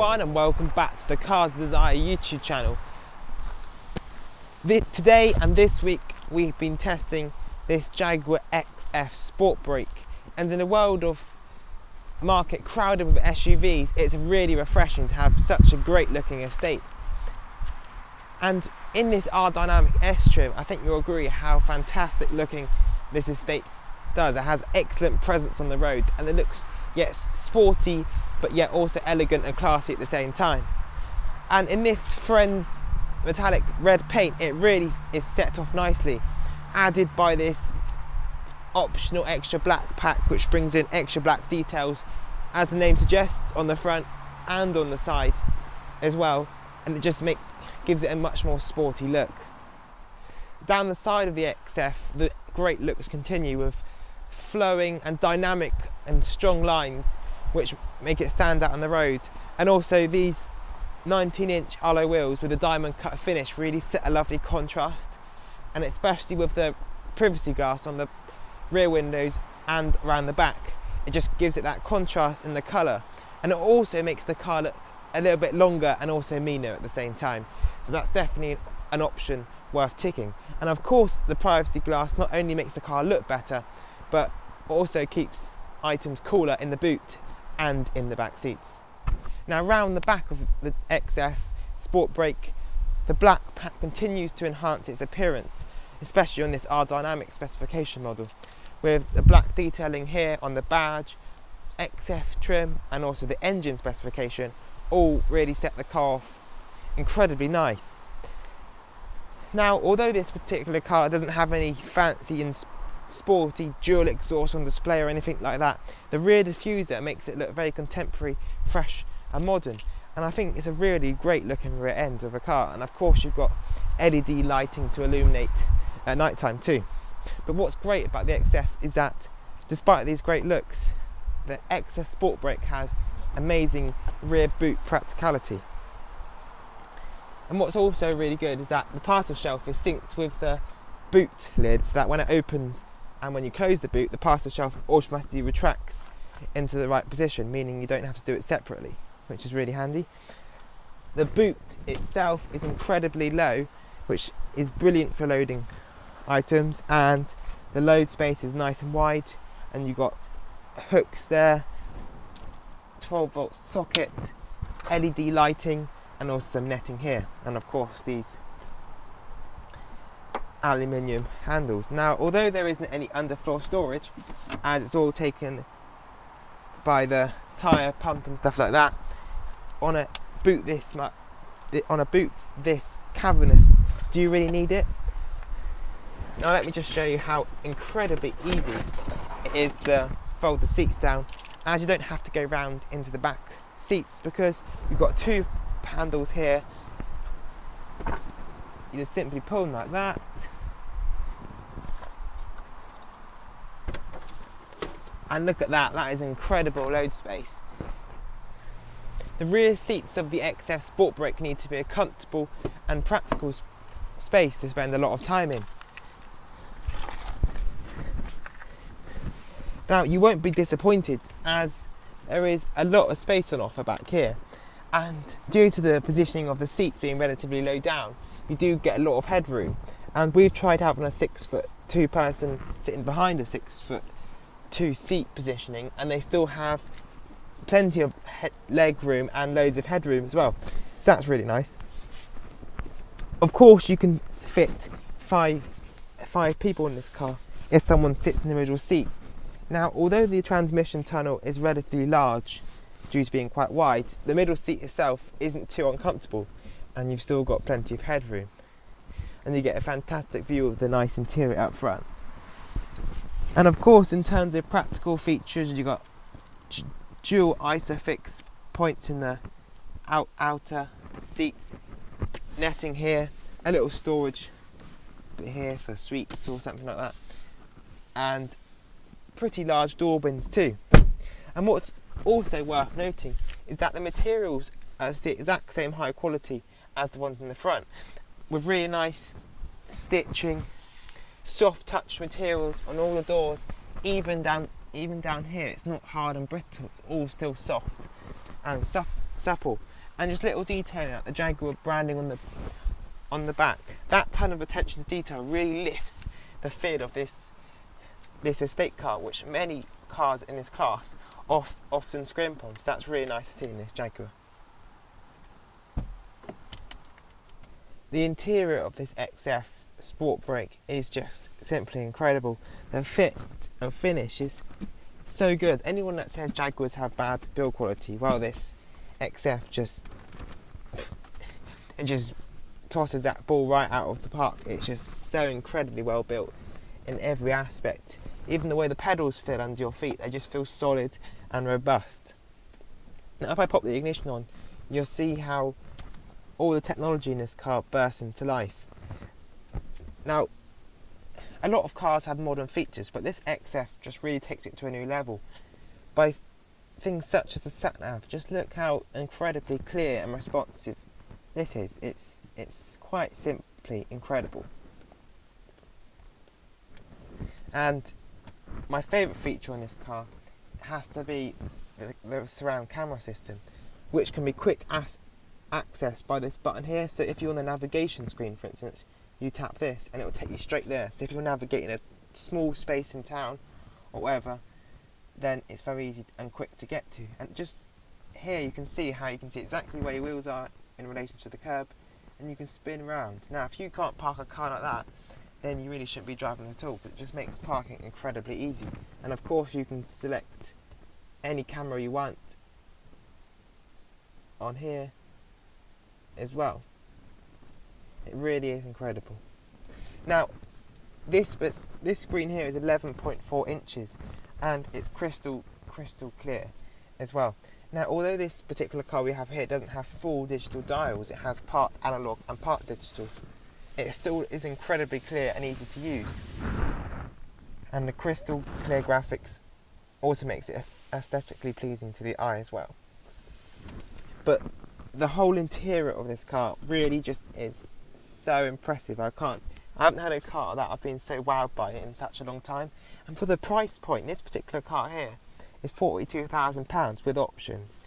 everyone, and welcome back to the Cars Desire YouTube channel. Today and this week we've been testing this Jaguar XF Sportbrake, and in a world of market crowded with SUVs, it's really refreshing to have such a great looking estate. And in this R-Dynamic S trim, I think you'll agree how fantastic looking this estate does. It has excellent presence on the road, and it looks, yes, sporty but yet also elegant and classy at the same time. And in this Friends metallic red paint, it really is set off nicely, added by this optional extra black pack, which brings in extra black details, as the name suggests, on the front and on the side as well, and it just gives it a much more sporty look. Down the side of the XF, the great looks continue with flowing and dynamic and strong lines which make it stand out on the road, and also these 19-inch alloy wheels with a diamond cut finish really set a lovely contrast, and especially with the privacy glass on the rear windows and around the back, it just gives it that contrast in the colour, and it also makes the car look a little bit longer and also meaner at the same time. So that's definitely an option worth ticking. And of course, the privacy glass not only makes the car look better, but also keeps items cooler in the boot and in the back seats. Now, round the back of the XF Sportbrake, the black pack continues to enhance its appearance, especially on this R-Dynamic specification model, with the black detailing here on the badge, XF trim, and also the engine specification, all really set the car off incredibly nice. Now, although this particular car doesn't have any fancy and sporty dual exhaust on display or anything like that, the rear diffuser makes it look very contemporary, fresh and modern, and I think it's a really great looking rear end of a car. And of course you've got LED lighting to illuminate at night time too. But what's great about the XF is that despite these great looks, the XF Sportbrake has amazing rear boot practicality. And what's also really good is that the parcel shelf is synced with the boot lid, so that when it opens and when you close the boot, the parcel shelf automatically retracts into the right position, meaning you don't have to do it separately, which is really handy. The boot itself is incredibly low, which is brilliant for loading items, and the load space is nice and wide, and you've got hooks there, 12-volt socket, LED lighting, and also some netting here, and of course these aluminium handles. Now, although there isn't any underfloor storage, and it's all taken by the tyre pump and stuff like that, on a boot this cavernous, do you really need it? Now let me just show you how incredibly easy it is to fold the seats down, as you don't have to go round into the back seats, because you've got two handles here. You just simply pull them like that, and look at that, that is incredible load space. The rear seats of the XF Sportbrake need to be a comfortable and practical space to spend a lot of time in. Now, you won't be disappointed, as there is a lot of space on offer back here, and due to the positioning of the seats being relatively low down, you do get a lot of headroom. And we've tried having a 6'2" person sitting behind a 6'2" seat positioning, and they still have plenty of leg room and loads of headroom as well, so that's really nice. Of course, you can fit five people in this car if someone sits in the middle seat. Now, although the transmission tunnel is relatively large due to being quite wide, the middle seat itself isn't too uncomfortable, and you've still got plenty of headroom, and you get a fantastic view of the nice interior up front. And of course, in terms of practical features, you've got dual ISOFIX points in the outer seats, netting here, a little storage bit here for sweets or something like that, and pretty large door bins too. And what's also worth noting is that the materials are the exact same high quality as the ones in the front, with really nice stitching, soft touch materials on all the doors, even down here. It's not hard and brittle, it's all still soft and supple. And just little detailing like the Jaguar branding on the back. That ton of attention to detail really lifts the feel of this estate car, which many cars in this class often scrimp on. So that's really nice to see in this Jaguar. The interior of this XF Sportbrake is just simply incredible. The fit and finish is so good. Anyone that says Jaguars have bad build quality, well, this XF just tosses that ball right out of the park. It's just so incredibly well built in every aspect. Even the way the pedals feel under your feet, they just feel solid and robust. Now if I pop the ignition on, you'll see how all the technology in this car bursts into life. Now, a lot of cars have modern features, but this XF just really takes it to a new level by things such as the sat-nav. Just look how incredibly clear and responsive this is. It's quite simply incredible. And my favourite feature on this car has to be the surround camera system, which can be quick accessed by this button here. So if you're on the navigation screen, for instance, you tap this and it will take you straight there. So if you're navigating a small space in town or whatever, then it's very easy and quick to get to. And just here you can see exactly where your wheels are in relation to the curb, and you can spin around. Now if you can't park a car like that, then you really shouldn't be driving at all, but it just makes parking incredibly easy. And of course you can select any camera you want on here as well. It really is incredible. Now this screen here is 11.4 inches and it's crystal clear as well. Now although this particular car we have here doesn't have full digital dials, it has part analog and part digital, it still is incredibly clear and easy to use. And the crystal clear graphics also makes it aesthetically pleasing to the eye as well. But the whole interior of this car really just is so impressive. I haven't had a car that I've been so wowed by it in such a long time. And for the price point, this particular car here is £42,000 with options.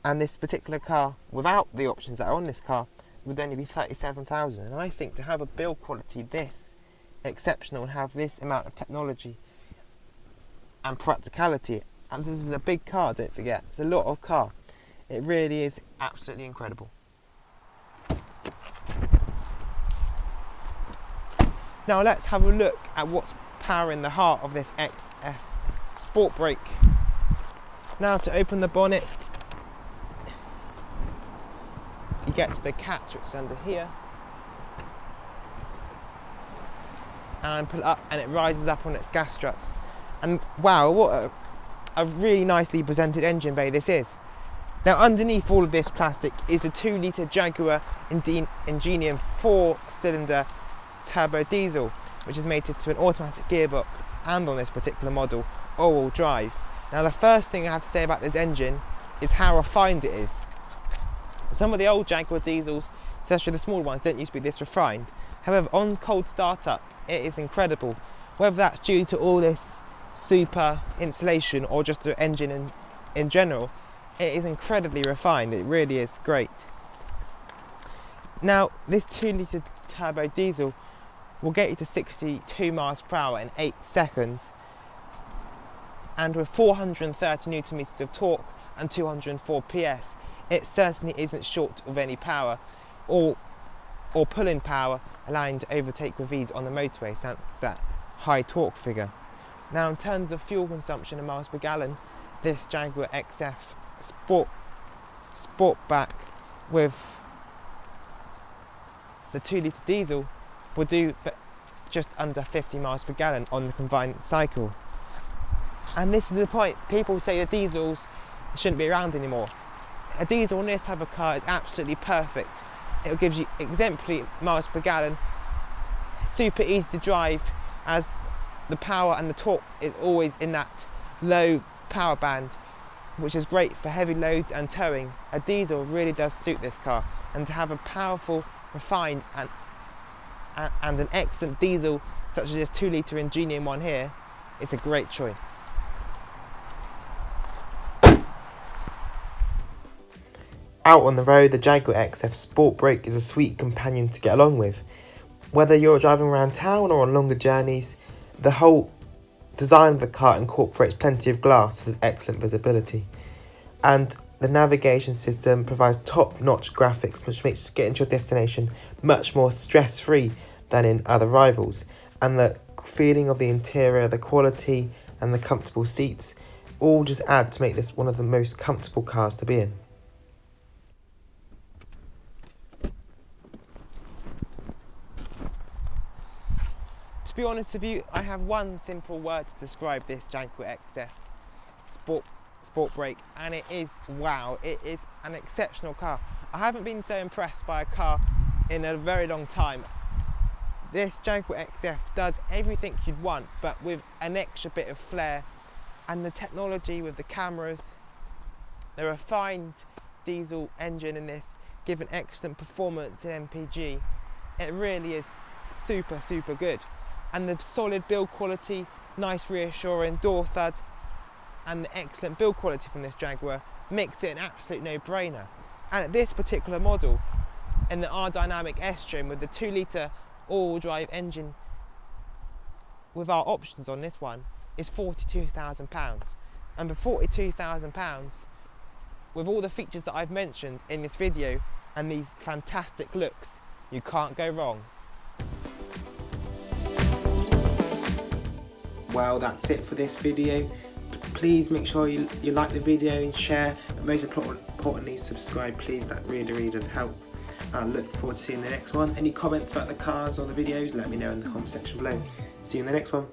And this particular car without the options that are on this car would only be £37,000. And I think to have a build quality this exceptional and have this amount of technology and practicality, and this is a big car, don't forget, it's a lot of car. It really is absolutely incredible. Now let's have a look at what's powering the heart of this XF Sportbrake. Now to open the bonnet, you get to the catch which is under here, and pull it up and it rises up on its gas struts. And wow, what a really nicely presented engine bay this is. Now underneath all of this plastic is the 2 litre Jaguar Ingenium 4-cylinder turbo diesel, which is mated to an automatic gearbox and on this particular model all-wheel drive. Now the first thing I have to say about this engine is how refined it is. Some of the old Jaguar diesels, especially the small ones, don't used to be this refined. However, on cold startup it is incredible. Whether that's due to all this super insulation or just the engine in general, it is incredibly refined. It really is great. Now this 2 litre turbo diesel will get you to 62 miles per hour in 8 seconds, and with 430 newton meters of torque and 204 PS, it certainly isn't short of any power or pull-in power, allowing to overtake with ease on the motorway thanks to that high torque figure. Now in terms of fuel consumption in miles per gallon, this Jaguar XF Sportback with the 2 litre diesel will do just under 50 miles per gallon on the combined cycle. And this is the point, people say the diesels shouldn't be around anymore. A diesel on this type of car is absolutely perfect. It gives you exemplary miles per gallon, super easy to drive, as the power and the torque is always in that low power band, which is great for heavy loads and towing. A diesel really does suit this car, and to have a powerful, refined and an excellent diesel such as this 2 litre Ingenium one here, it's a great choice. Out on the road, the Jaguar XF Sportbrake is a sweet companion to get along with. Whether you're driving around town or on longer journeys, the whole design of the car incorporates plenty of glass, so there's excellent visibility. And the navigation system provides top-notch graphics, which makes getting to your destination much more stress-free than in other rivals. And the feeling of the interior, the quality and the comfortable seats all just add to make this one of the most comfortable cars to be in. To be honest with you, I have one simple word to describe this Jaguar XF Sportbrake, and it is wow. It is an exceptional car. I haven't been so impressed by a car in a very long time. This Jaguar XF does everything you'd want, but with an extra bit of flair, and the technology with the cameras, the refined diesel engine in this give an excellent performance in MPG. It really is super good. And the solid build quality, nice reassuring door thud, and the excellent build quality from this Jaguar makes it an absolute no-brainer. And at this particular model, in the R-Dynamic S-Trim with the 2-litre all-wheel drive engine, with our options on this one, is £42,000. And for £42,000, with all the features that I've mentioned in this video and these fantastic looks, you can't go wrong. Well, that's it for this video. Please make sure you like the video and share, and most importantly subscribe, please. That really does help. I look forward to seeing the next one. Any comments about the cars or the videos, let me know in the comment section below. See you in the next one.